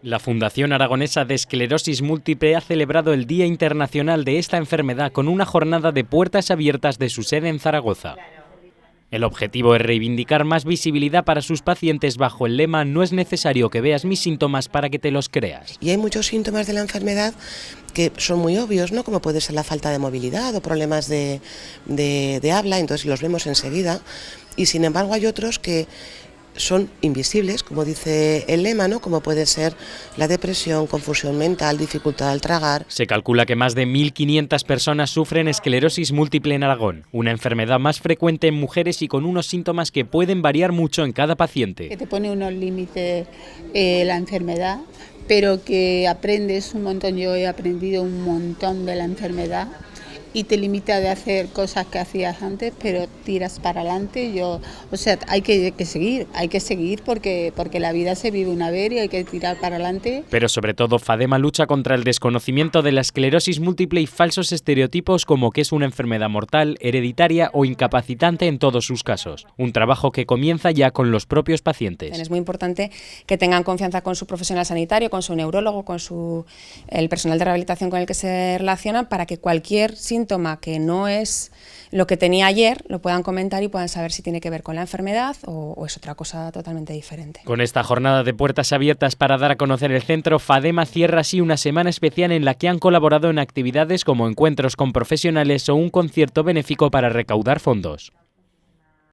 La Fundación Aragonesa de Esclerosis Múltiple ha celebrado el Día Internacional de esta enfermedad con una jornada de puertas abiertas de su sede en Zaragoza. El objetivo es reivindicar más visibilidad para sus pacientes bajo el lema "No es necesario que veas mis síntomas para que te los creas". Y hay muchos síntomas de la enfermedad que son muy obvios, ¿no? Como puede ser la falta de movilidad o problemas de habla, entonces los vemos enseguida. Y sin embargo hay otros que son invisibles, como dice el lema, ¿no? Como puede ser la depresión, confusión mental, dificultad al tragar. Se calcula que más de 1.500 personas sufren esclerosis múltiple en Aragón, una enfermedad más frecuente en mujeres y con unos síntomas que pueden variar mucho en cada paciente. Que te pone unos límites la enfermedad, pero que aprendes un montón. Yo he aprendido un montón de la enfermedad y te limita de hacer cosas que hacías antes, pero tiras para adelante. Hay que seguir porque la vida se vive una vez y hay que tirar para adelante. Pero sobre todo FADEMA lucha contra el desconocimiento de la esclerosis múltiple y falsos estereotipos como que es una enfermedad mortal, hereditaria o incapacitante en todos sus casos. Un trabajo que comienza ya con los propios pacientes. Es muy importante que tengan confianza con su profesional sanitario, con su neurólogo, con el personal de rehabilitación con el que se relacionan, para que cualquier síntoma que no es lo que tenía ayer lo puedan comentar y puedan saber si tiene que ver con la enfermedad o es otra cosa totalmente diferente. Con esta jornada de puertas abiertas para dar a conocer el centro, FADEMA cierra así una semana especial en la que han colaborado en actividades como encuentros con profesionales o un concierto benéfico para recaudar fondos.